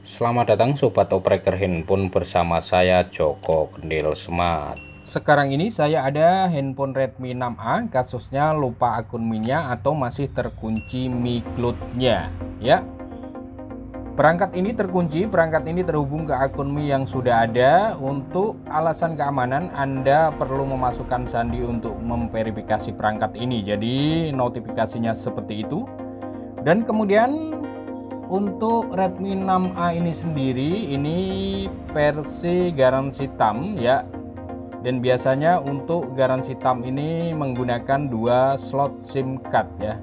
Selamat datang Sobat Opreker Handphone bersama saya Joko Kendil Smart. Sekarang ini saya ada handphone Redmi 6A, kasusnya lupa akun Mi-nya atau masih terkunci Mi Cloud-nya ya. Perangkat ini terkunci, perangkat ini terhubung ke akun Mi yang sudah ada. Untuk alasan keamanan Anda perlu memasukkan sandi untuk memverifikasi perangkat ini. Jadi notifikasinya seperti itu. Dan kemudian untuk Redmi 6A ini sendiri, ini versi garansi TAM ya. Dan biasanya untuk garansi TAM ini menggunakan 2 slot SIM card ya.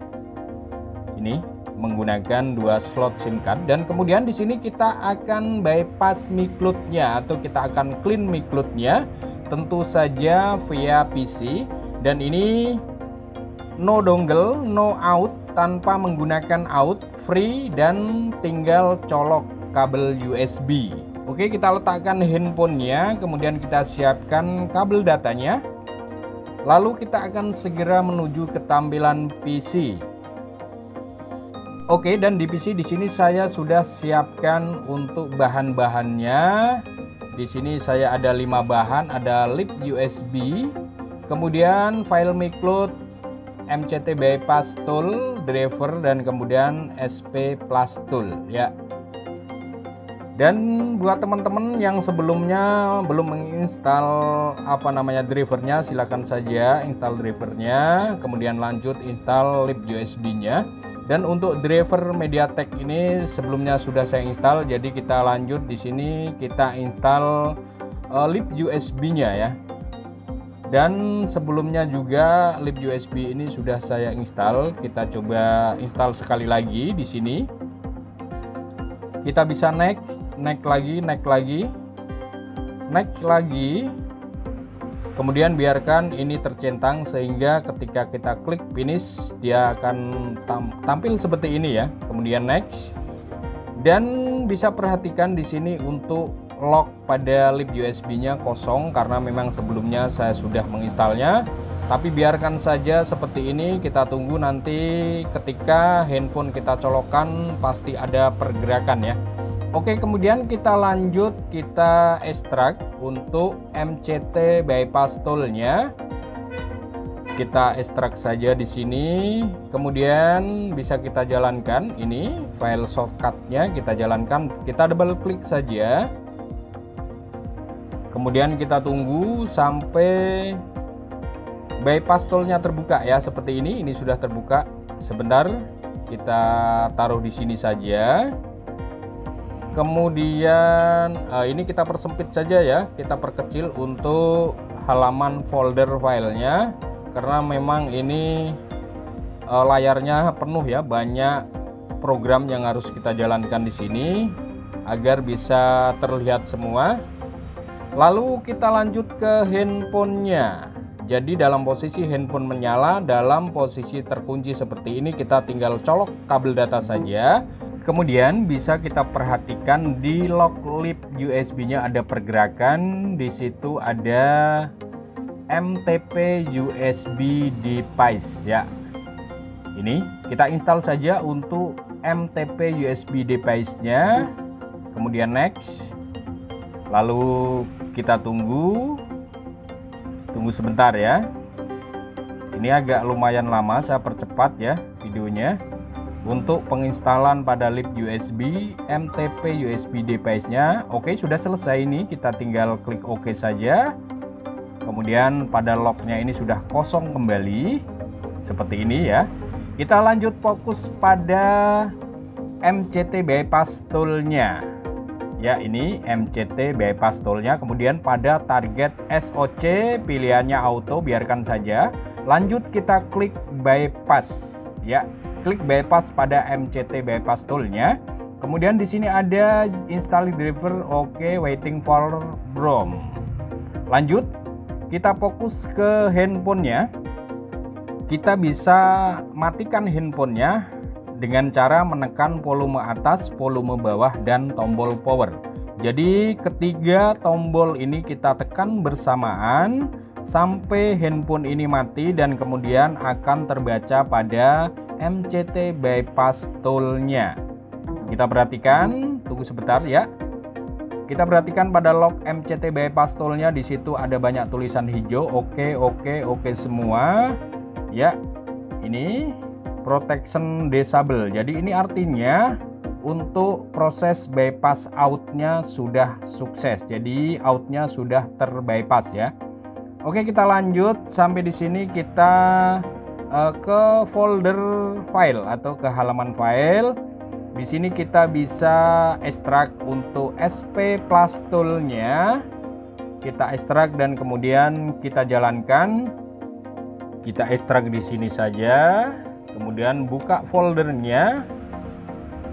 Ini menggunakan 2 slot SIM card, dan kemudian di sini kita akan bypass Mi Cloud-nya atau kita akan clean Mi Cloud-nya tentu saja via PC. Dan ini no dongle, no out, tanpa menggunakan out, free, dan tinggal colok kabel USB. Oke, kita letakkan handphonenya, kemudian kita siapkan kabel datanya, lalu kita akan segera menuju ke tampilan PC. Oke, dan di PC di sini saya sudah siapkan untuk bahan-bahannya. Di sini saya ada 5 bahan, ada lip USB, kemudian file Mi Cloud, MCT bypass tool, driver, dan kemudian SP plus tool ya. Dan buat teman-teman yang sebelumnya belum menginstal drivernya, silakan saja install drivernya, kemudian lanjut install lip USB-nya. Dan untuk driver MediaTek ini sebelumnya sudah saya install, jadi kita lanjut di sini kita install lip USB-nya ya. Dan sebelumnya juga lip USB ini sudah saya install. Kita coba install sekali lagi di sini. Kita bisa next lagi. Kemudian biarkan ini tercentang sehingga ketika kita klik finish dia akan tampil seperti ini ya. Kemudian next. Dan bisa perhatikan di sini untuk lock pada lip USB-nya kosong karena memang sebelumnya saya sudah menginstalnya. Tapi biarkan saja seperti ini, kita tunggu nanti ketika handphone kita colokkan pasti ada pergerakan ya. Oke, kemudian kita lanjut, kita ekstrak untuk MCT bypass tool-nya. Kita ekstrak saja di sini. Kemudian bisa kita jalankan ini file shortcut-nya, kita jalankan, kita double klik saja. Kemudian kita tunggu sampai bypass tool-nya terbuka ya, seperti ini. Ini sudah terbuka. Sebentar, kita taruh di sini saja. Kemudian ini kita persempit saja ya, kita perkecil untuk halaman folder filenya karena memang ini layarnya penuh ya, banyak program yang harus kita jalankan di sini agar bisa terlihat semua. Lalu kita lanjut ke handphonenya. Jadi dalam posisi handphone menyala, dalam posisi terkunci seperti ini, kita tinggal colok kabel data saja. Kemudian bisa kita perhatikan di lock lip USB-nya ada pergerakan. Di situ ada MTP USB device ya. Ini kita install saja untuk MTP USB device-nya. Kemudian next. Lalu kita tunggu sebentar ya. Ini agak lumayan lama, saya percepat ya videonya. Untuk penginstalan pada lip USB MTP USB device-nya. Oke, sudah selesai ini, kita tinggal klik OK saja. Kemudian pada lock-nya ini sudah kosong kembali seperti ini ya. Kita lanjut fokus pada MCT bypass tool-nya. Ya, ini MCT bypass tool-nya. Kemudian pada target SOC pilihannya auto, biarkan saja. Lanjut kita klik bypass ya. Klik bypass pada MCT bypass tool-nya. Kemudian di sini ada install driver, oke, waiting for BROM. Lanjut, kita fokus ke handphonenya. Kita bisa matikan handphonenya dengan cara menekan volume atas, volume bawah, dan tombol power. Jadi ketiga tombol ini kita tekan bersamaan sampai handphone ini mati, dan kemudian akan terbaca pada MCT bypass tool-nya. Kita perhatikan, tunggu tunggu sebentar ya. Kita perhatikan pada lock MCT bypass toolnya, di situ ada banyak tulisan hijau. Oke semua ya. Ini protection disable, jadi ini artinya untuk proses bypass outnya sudah sukses, jadi outnya sudah terbypass ya. Oke, kita lanjut sampai di sini. Kita ke folder file atau ke halaman file. Di sini kita bisa ekstrak untuk SP Plus toolnya. Kita ekstrak dan kemudian kita jalankan. Kita ekstrak di sini saja. Kemudian buka foldernya.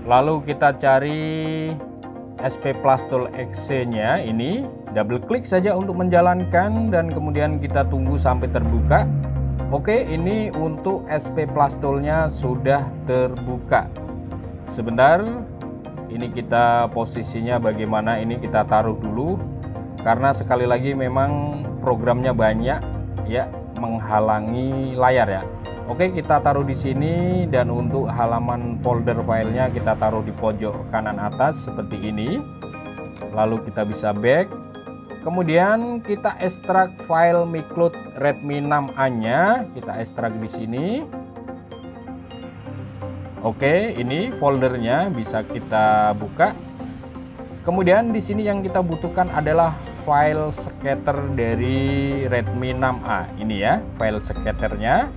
Lalu kita cari SP Plus Tool exe-nya ini. Double klik saja untuk menjalankan dan kemudian kita tunggu sampai terbuka. Oke, ini untuk SP Plus toolnya sudah terbuka. Sebentar, ini kita posisinya bagaimana, ini kita taruh dulu karena sekali lagi memang programnya banyak ya, menghalangi layar ya. Oke, kita taruh di sini dan untuk halaman folder filenya kita taruh di pojok kanan atas seperti ini. Lalu kita bisa back. Kemudian kita ekstrak file Micloud Redmi 6A-nya, kita ekstrak di sini. Oke, ini foldernya bisa kita buka. Kemudian di sini yang kita butuhkan adalah file scatter dari Redmi 6A. Ini ya, file scatternya.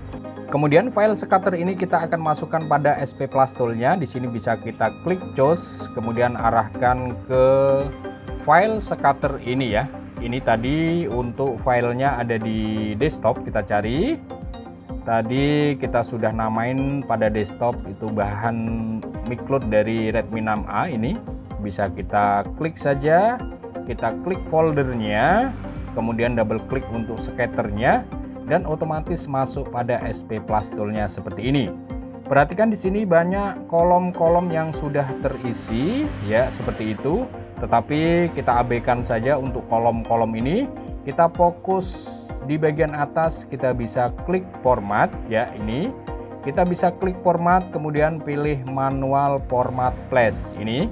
Kemudian file scatter ini kita akan masukkan pada SP Plus toolnya. Di sini bisa kita klik choose, kemudian arahkan ke file scatter ini ya. Ini tadi untuk filenya ada di desktop, kita cari. Tadi kita sudah namain pada desktop itu bahan Micloud dari Redmi 6A ini. Bisa kita klik saja, kita klik foldernya, kemudian double klik untuk scatternya dan otomatis masuk pada SP Plus toolnya seperti ini. Perhatikan di sini banyak kolom-kolom yang sudah terisi ya, seperti itu. Tetapi kita abaikan saja untuk kolom-kolom ini. Kita fokus di bagian atas, kita bisa klik format ya, ini kita bisa klik format, kemudian pilih manual format flash ini.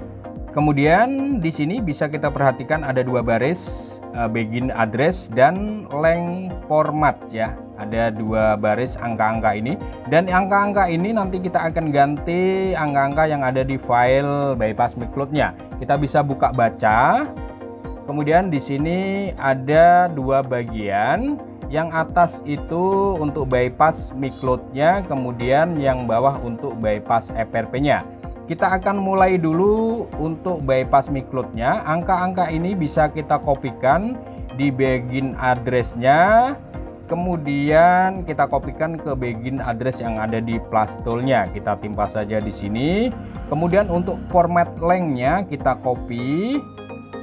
Kemudian di sini bisa kita perhatikan ada dua baris, begin address dan length format ya. Ada dua baris angka-angka ini, dan angka-angka ini nanti kita akan ganti angka-angka yang ada di file bypass Micloud-nya. Kita bisa buka baca. Kemudian di sini ada dua bagian. Yang atas itu untuk bypass Micloud-nya, kemudian yang bawah untuk bypass FRP-nya. Kita akan mulai dulu untuk bypass Micloud-nya. Angka-angka ini bisa kita kopikan di begin address-nya. Kemudian kita kopikan ke begin address yang ada di Plus tool-nya. Kita timpa saja di sini. Kemudian untuk format length-nya kita copy.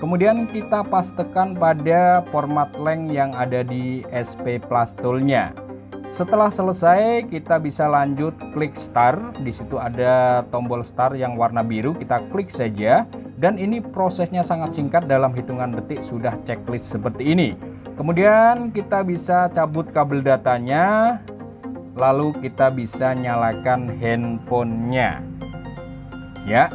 Kemudian kita pastekan pada format length yang ada di SP Plus tool-nya. Setelah selesai, kita bisa lanjut klik start. Di situ ada tombol start yang warna biru, kita klik saja. Dan ini prosesnya sangat singkat, dalam hitungan detik sudah checklist seperti ini. Kemudian kita bisa cabut kabel datanya, lalu kita bisa nyalakan handphonenya. Ya.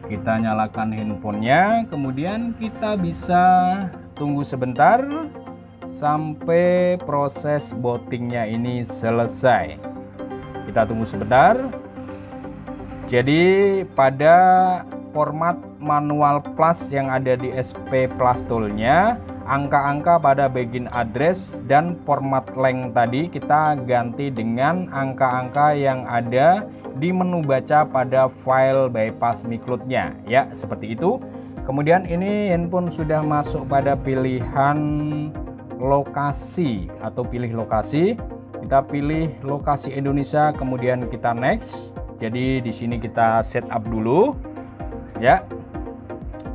Kita nyalakan handphonenya, kemudian kita bisa tunggu sebentar sampai proses bootingnya ini selesai. Kita tunggu sebentar. Jadi pada format manual plus yang ada di SP Plus tool-nya, angka-angka pada begin address dan format length tadi kita ganti dengan angka-angka yang ada di menu baca pada file bypass Micloud-nya ya, seperti itu. Kemudian ini handphone sudah masuk pada pilihan lokasi atau pilih lokasi. Kita pilih lokasi Indonesia, kemudian kita next. Jadi di sini kita setup dulu ya.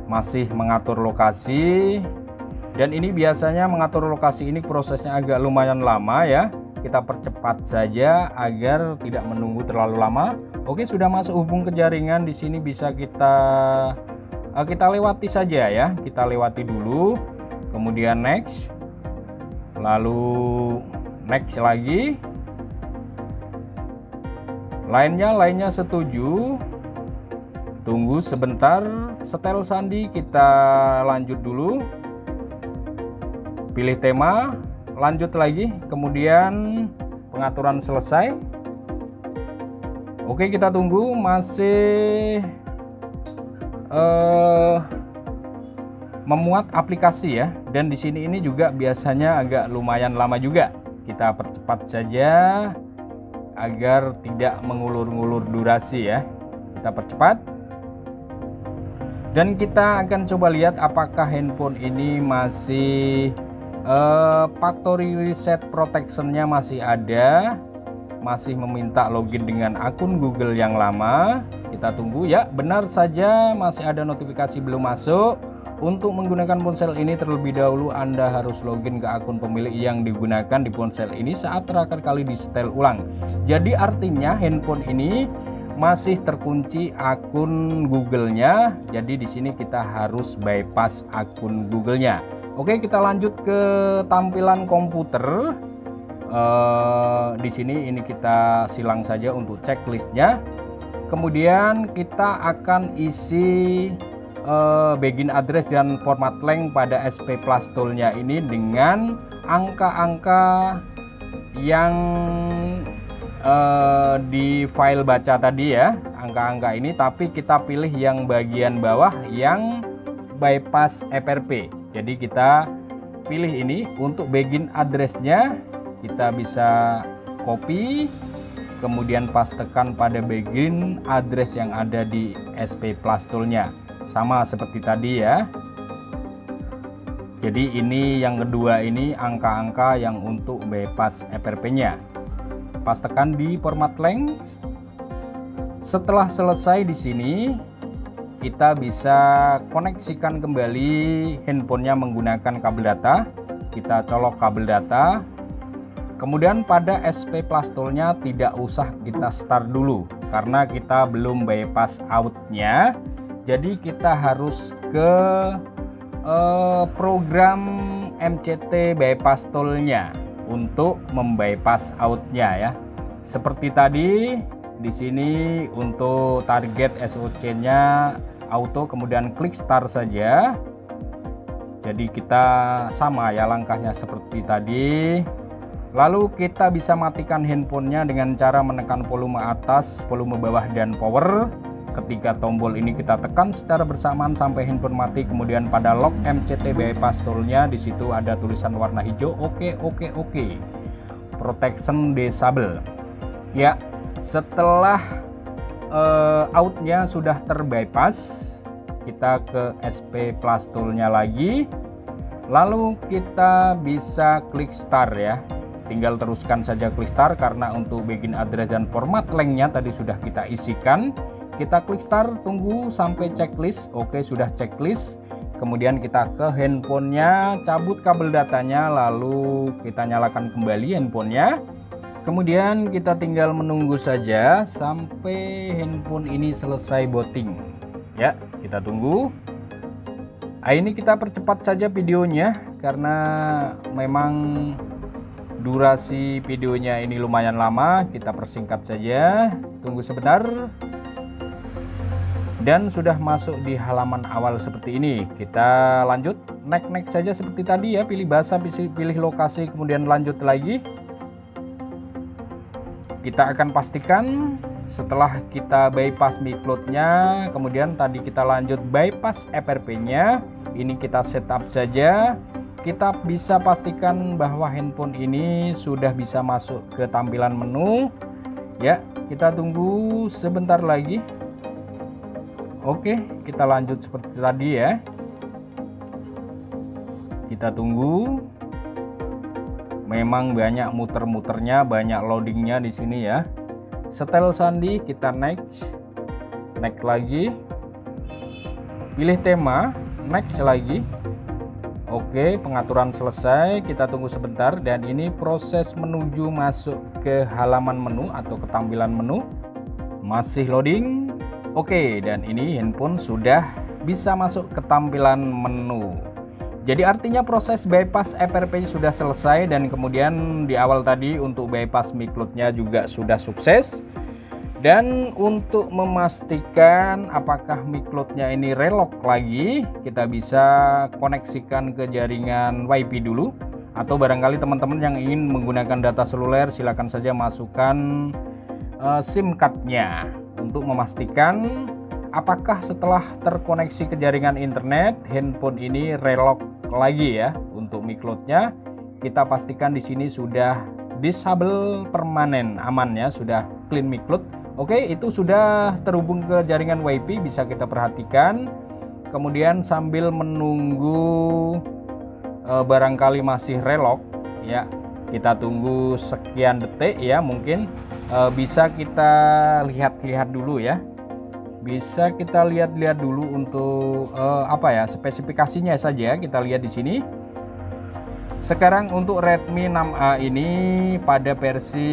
Masih mengatur lokasi. Dan ini biasanya mengatur lokasi ini prosesnya agak lumayan lama ya. Kita percepat saja agar tidak menunggu terlalu lama. Oke, sudah masuk hubung ke jaringan. Di sini bisa kita lewati saja ya. Kita lewati dulu. Kemudian next. Lalu next lagi. Lainnya setuju. Tunggu sebentar, setel sandi kita lanjut dulu. Pilih tema, lanjut lagi, kemudian pengaturan selesai. Oke, kita tunggu, masih memuat aplikasi ya. Dan di sini ini juga biasanya agak lumayan lama juga. Kita percepat saja agar tidak mengulur-ngulur durasi ya. Kita percepat. Dan kita akan coba lihat apakah handphone ini masih factory reset protection-nya masih ada, masih meminta login dengan akun Google yang lama. Kita tunggu ya, benar saja masih ada notifikasi belum masuk. Untuk menggunakan ponsel ini terlebih dahulu Anda harus login ke akun pemilik yang digunakan di ponsel ini saat terakhir kali disetel ulang. Jadi artinya handphone ini masih terkunci akun Google-nya. Jadi di sini kita harus bypass akun Google-nya. Oke, kita lanjut ke tampilan komputer. Di sini ini kita silang saja untuk checklistnya. Kemudian kita akan isi begin address dan format length pada SP Plus Tool-nya ini dengan angka-angka yang di file baca tadi ya, angka-angka ini, tapi kita pilih yang bagian bawah yang bypass FRP. Jadi kita pilih ini untuk begin address-nya, kita bisa copy kemudian pastekan pada begin address yang ada di SP Plus Tool-nya, sama seperti tadi ya. Jadi ini yang kedua, ini angka-angka yang untuk bypass FRP-nya. Pastekan di format length. Setelah selesai di sini, kita bisa koneksikan kembali handphonenya menggunakan kabel data. Kita colok kabel data. Kemudian pada SP Plus Tool-nya tidak usah kita start dulu karena kita belum bypass out-nya. Jadi kita harus ke program MCT bypass tool-nya untuk membypass out-nya ya. Seperti tadi di sini untuk target SOC-nya auto, kemudian klik start saja. Jadi kita sama ya langkahnya seperti tadi. Lalu kita bisa matikan handphonenya dengan cara menekan volume atas, volume bawah, dan power. Ketika tombol ini kita tekan secara bersamaan sampai handphone mati. Kemudian pada lock MCT bypass tool-nya di situ ada tulisan warna hijau, oke. Protection disable. Ya, setelah out-nya sudah terbypass, kita ke SP Plus Tool-nya lagi. Lalu kita bisa klik start ya. Tinggal teruskan saja klik start karena untuk begin address dan format length-nya tadi sudah kita isikan. Kita klik start, tunggu sampai checklist. Oke, sudah checklist. Kemudian kita ke handphonenya, cabut kabel datanya, lalu kita nyalakan kembali handphonenya. Kemudian kita tinggal menunggu saja sampai handphone ini selesai booting. Ya, kita tunggu. Nah, ini kita percepat saja videonya karena memang durasi videonya ini lumayan lama. Kita persingkat saja. Tunggu sebentar. Dan sudah masuk di halaman awal seperti ini. Kita lanjut, next saja seperti tadi ya, pilih bahasa, pilih lokasi, kemudian lanjut lagi. Kita akan pastikan setelah kita bypass MiCloud-nya, kemudian tadi kita lanjut bypass FRP-nya. Ini kita setup saja. Kita bisa pastikan bahwa handphone ini sudah bisa masuk ke tampilan menu. Ya, kita tunggu sebentar lagi. Oke, kita lanjut seperti tadi ya. Kita tunggu. Memang banyak muter-muternya, banyak loadingnya di sini ya. Setel sandi, kita next lagi. Pilih tema, next lagi. Oke, pengaturan selesai. Kita tunggu sebentar dan ini proses menuju masuk ke halaman menu atau ke tampilan menu. Masih loading. Oke, dan ini handphone sudah bisa masuk ke tampilan menu. Jadi artinya proses bypass FRP sudah selesai dan kemudian di awal tadi untuk bypass MiCloud-nya juga sudah sukses. Dan untuk memastikan apakah mikloudnya ini relock lagi, kita bisa koneksikan ke jaringan WiFi dulu. Atau barangkali teman-teman yang ingin menggunakan data seluler, silakan saja masukkan SIM cardnya untuk memastikan apakah setelah terkoneksi ke jaringan internet handphone ini relock lagi ya. Untuk mikloudnya kita pastikan di sini sudah disable permanen, aman ya, sudah clean mikloud. Oke, itu sudah terhubung ke jaringan WiFi, bisa kita perhatikan. Kemudian sambil menunggu barangkali masih relock ya, kita tunggu sekian detik ya, mungkin bisa kita lihat-lihat dulu ya. Bisa kita lihat-lihat dulu untuk apa ya, spesifikasinya saja kita lihat di sini. Sekarang untuk Redmi 6A ini pada versi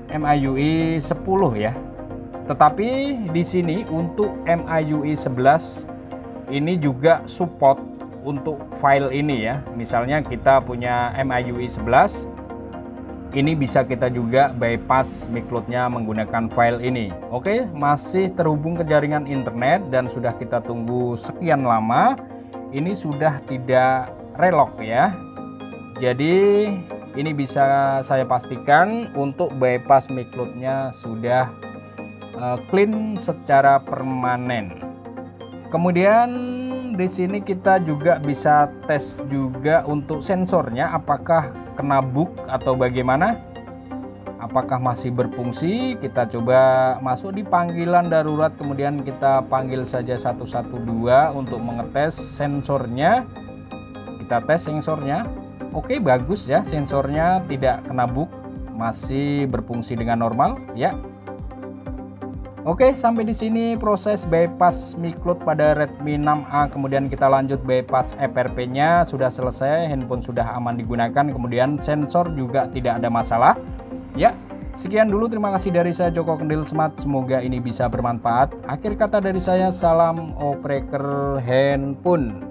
MIUI 10 ya. Tetapi di sini untuk MIUI 11 ini juga support untuk file ini ya. Misalnya kita punya MIUI 11, ini bisa kita juga bypass mikloudnya menggunakan file ini. Oke, masih terhubung ke jaringan internet dan sudah kita tunggu sekian lama, ini sudah tidak relock ya. Jadi ini bisa saya pastikan untuk bypass mikloudnya sudah clean secara permanen. Kemudian di sini kita juga bisa tes juga untuk sensornya, apakah kena bug atau bagaimana, apakah masih berfungsi. Kita coba masuk di panggilan darurat, kemudian kita panggil saja 112 untuk mengetes sensornya. Kita tes sensornya. Oke, bagus ya, sensornya tidak kena bug, masih berfungsi dengan normal ya. Oke, sampai di sini proses bypass mikloud pada Redmi 6A. Kemudian kita lanjut bypass FRP-nya, sudah selesai, handphone sudah aman digunakan. Kemudian sensor juga tidak ada masalah. Ya, sekian dulu, terima kasih dari saya Joko Kendil Smart. Semoga ini bisa bermanfaat. Akhir kata dari saya, salam opreker handphone.